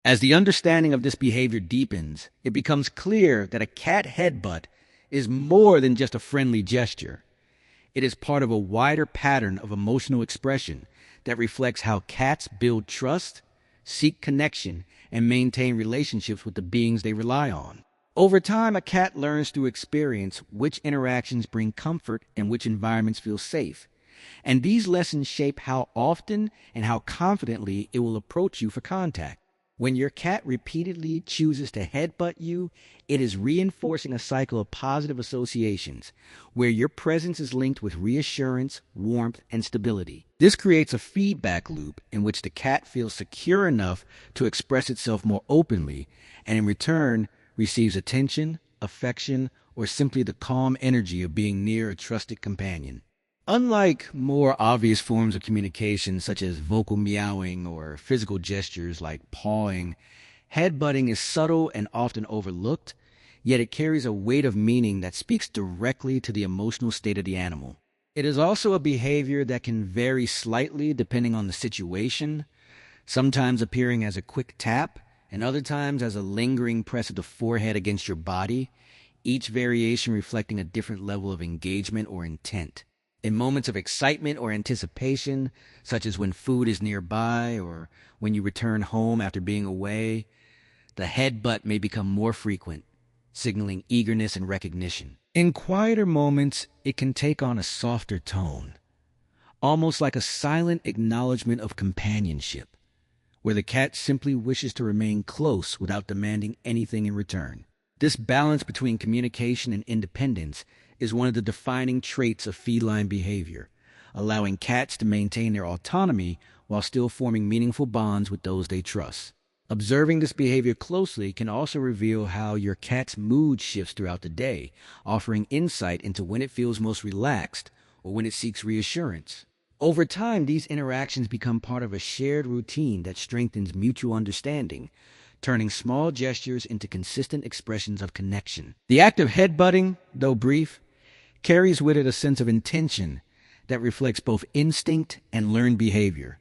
As the understanding of this behavior deepens, it becomes clear that a cat headbutt is more than just a friendly gesture. It is part of a wider pattern of emotional expression that reflects how cats build trust, seek connection, and maintain relationships with the beings they rely on. Over time, a cat learns through experience which interactions bring comfort and which environments feel safe. And these lessons shape how often and how confidently it will approach you for contact. When your cat repeatedly chooses to headbutt you, it is reinforcing a cycle of positive associations, where your presence is linked with reassurance, warmth, and stability. This creates a feedback loop in which the cat feels secure enough to express itself more openly, and in return receives attention, affection, or simply the calm energy of being near a trusted companion. Unlike more obvious forms of communication, such as vocal meowing or physical gestures like pawing, headbutting is subtle and often overlooked, yet it carries a weight of meaning that speaks directly to the emotional state of the animal. It is also a behavior that can vary slightly depending on the situation, sometimes appearing as a quick tap, and other times as a lingering press of the forehead against your body, each variation reflecting a different level of engagement or intent. In moments of excitement or anticipation, such as when food is nearby or when you return home after being away, the headbutt may become more frequent, signaling eagerness and recognition. In quieter moments, it can take on a softer tone, almost like a silent acknowledgement of companionship, where the cat simply wishes to remain close without demanding anything in return. This balance between communication and independence is one of the defining traits of feline behavior, allowing cats to maintain their autonomy while still forming meaningful bonds with those they trust. Observing this behavior closely can also reveal how your cat's mood shifts throughout the day, offering insight into when it feels most relaxed or when it seeks reassurance. Over time, these interactions become part of a shared routine that strengthens mutual understanding, turning small gestures into consistent expressions of connection. The act of headbutting, though brief, carries with it a sense of intention that reflects both instinct and learned behavior,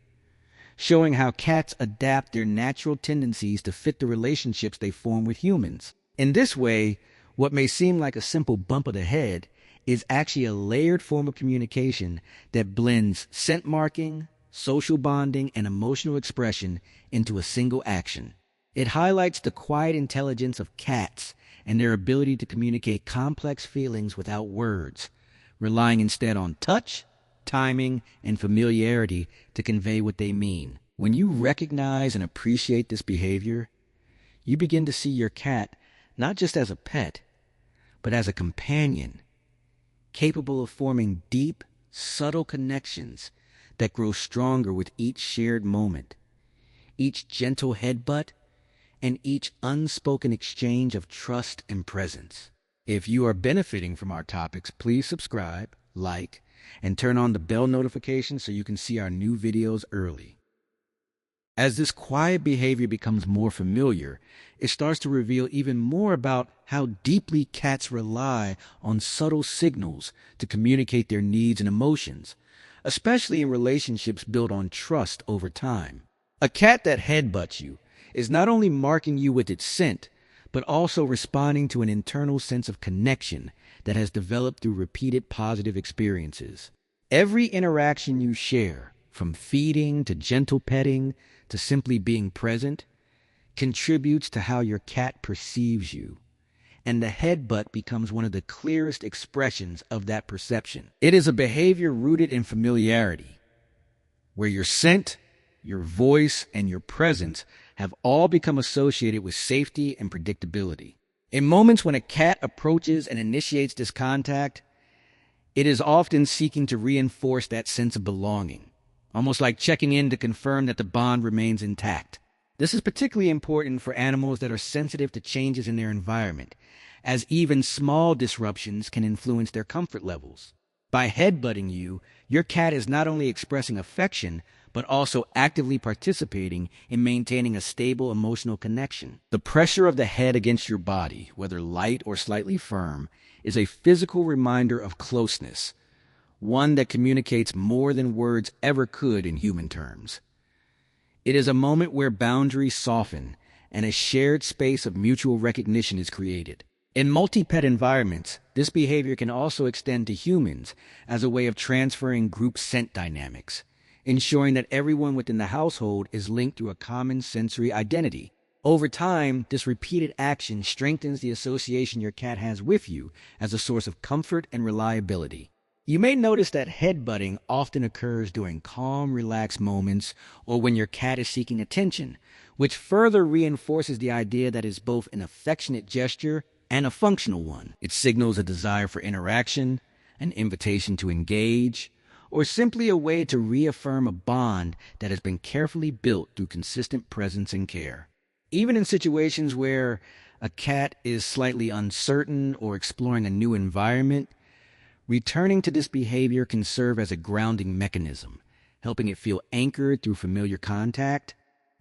showing how cats adapt their natural tendencies to fit the relationships they form with humans. In this way, what may seem like a simple bump of the head is actually a layered form of communication that blends scent marking, social bonding, and emotional expression into a single action. It highlights the quiet intelligence of cats and their ability to communicate complex feelings without words, relying instead on touch, timing, and familiarity to convey what they mean. When you recognize and appreciate this behavior, you begin to see your cat not just as a pet, but as a companion, capable of forming deep, subtle connections that grow stronger with each shared moment, each gentle headbutt, and each unspoken exchange of trust and presence. If you are benefiting from our topics, please subscribe, like, and turn on the bell notification so you can see our new videos early. As this quiet behavior becomes more familiar, it starts to reveal even more about how deeply cats rely on subtle signals to communicate their needs and emotions, especially in relationships built on trust over time. A cat that headbutts you is not only marking you with its scent, but also responding to an internal sense of connection that has developed through repeated positive experiences. Every interaction you share, from feeding to gentle petting to simply being present, contributes to how your cat perceives you, and the headbutt becomes one of the clearest expressions of that perception. It is a behavior rooted in familiarity, where your scent, your voice, and your presence have all become associated with safety and predictability. In moments when a cat approaches and initiates this contact, it is often seeking to reinforce that sense of belonging, almost like checking in to confirm that the bond remains intact. This is particularly important for animals that are sensitive to changes in their environment, as even small disruptions can influence their comfort levels. By headbutting you, your cat is not only expressing affection, but also actively participating in maintaining a stable emotional connection. The pressure of the head against your body, whether light or slightly firm, is a physical reminder of closeness, one that communicates more than words ever could in human terms. It is a moment where boundaries soften and a shared space of mutual recognition is created. In multi-pet environments, this behavior can also extend to humans as a way of transferring group scent dynamics, ensuring that everyone within the household is linked through a common sensory identity. Over time, this repeated action strengthens the association your cat has with you as a source of comfort and reliability. You may notice that headbutting often occurs during calm, relaxed moments or when your cat is seeking attention, which further reinforces the idea that it's both an affectionate gesture and a functional one. It signals a desire for interaction, an invitation to engage, or simply a way to reaffirm a bond that has been carefully built through consistent presence and care. Even in situations where a cat is slightly uncertain or exploring a new environment, returning to this behavior can serve as a grounding mechanism, helping it feel anchored through familiar contact.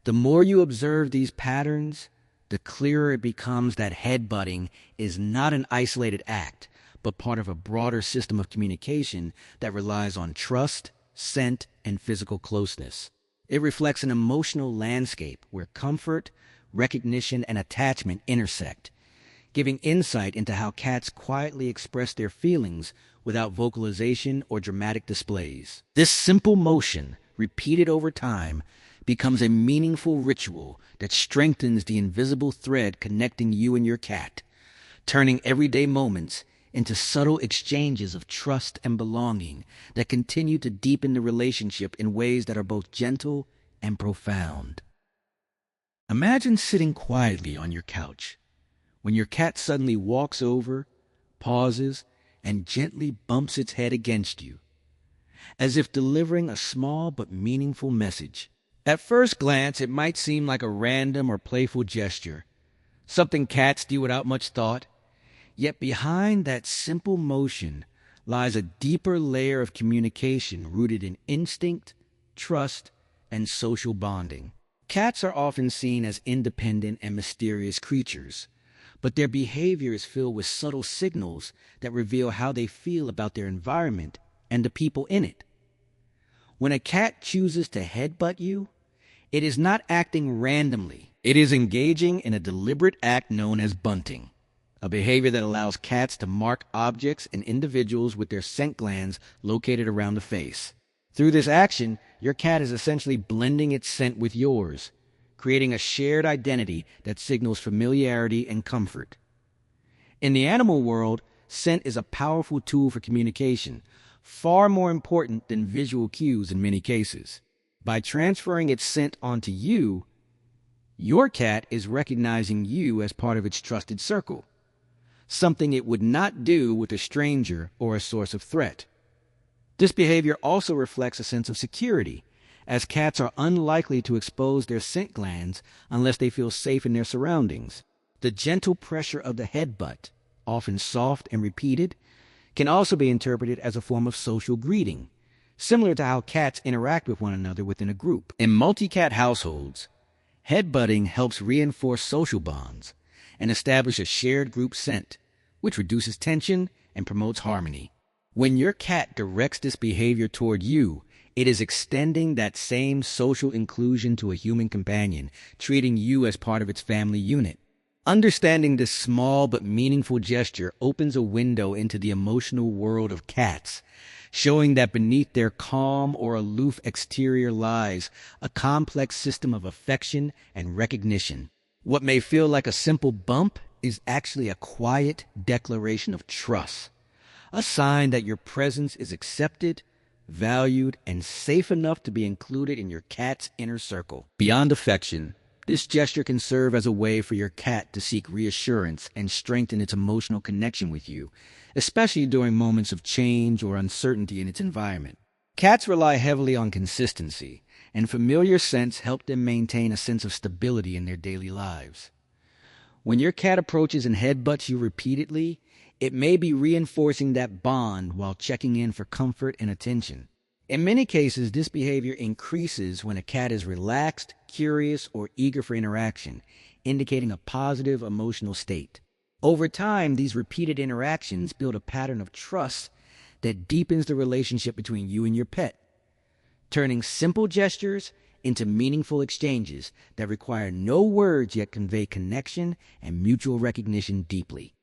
The more you observe these patterns, the clearer it becomes that headbutting is not an isolated act, but part of a broader system of communication that relies on trust, scent, and physical closeness. It reflects an emotional landscape where comfort, recognition, and attachment intersect, giving insight into how cats quietly express their feelings without vocalization or dramatic displays. This simple motion, repeated over time, becomes a meaningful ritual that strengthens the invisible thread connecting you and your cat, turning everyday moments into subtle exchanges of trust and belonging that continue to deepen the relationship in ways that are both gentle and profound. Imagine sitting quietly on your couch when your cat suddenly walks over, pauses, and gently bumps its head against you, as if delivering a small but meaningful message. At first glance, it might seem like a random or playful gesture, something cats do without much thought. Yet behind that simple motion lies a deeper layer of communication rooted in instinct, trust, and social bonding. Cats are often seen as independent and mysterious creatures, but their behavior is filled with subtle signals that reveal how they feel about their environment and the people in it. When a cat chooses to headbutt you, it is not acting randomly. It is engaging in a deliberate act known as bunting, a behavior that allows cats to mark objects and individuals with their scent glands located around the face. Through this action, your cat is essentially blending its scent with yours, creating a shared identity that signals familiarity and comfort. In the animal world, scent is a powerful tool for communication, far more important than visual cues in many cases. By transferring its scent onto you, your cat is recognizing you as part of its trusted circle, something it would not do with a stranger or a source of threat. This behavior also reflects a sense of security, as cats are unlikely to expose their scent glands unless they feel safe in their surroundings. The gentle pressure of the headbutt, often soft and repeated, can also be interpreted as a form of social greeting, similar to how cats interact with one another within a group. In multi-cat households, headbutting helps reinforce social bonds and establish a shared group scent, which reduces tension and promotes harmony. When your cat directs this behavior toward you, it is extending that same social inclusion to a human companion, treating you as part of its family unit. Understanding this small but meaningful gesture opens a window into the emotional world of cats, showing that beneath their calm or aloof exterior lies a complex system of affection and recognition. What may feel like a simple bump is actually a quiet declaration of trust, a sign that your presence is accepted, valued, and safe enough to be included in your cat's inner circle. Beyond affection, this gesture can serve as a way for your cat to seek reassurance and strengthen its emotional connection with you, especially during moments of change or uncertainty in its environment. Cats rely heavily on consistency, and familiar scents help them maintain a sense of stability in their daily lives. When your cat approaches and headbutts you repeatedly, it may be reinforcing that bond while checking in for comfort and attention. In many cases, this behavior increases when a cat is relaxed, curious, or eager for interaction, indicating a positive emotional state. Over time, these repeated interactions build a pattern of trust that deepens the relationship between you and your pet, turning simple gestures into meaningful exchanges that require no words yet convey connection and mutual recognition deeply.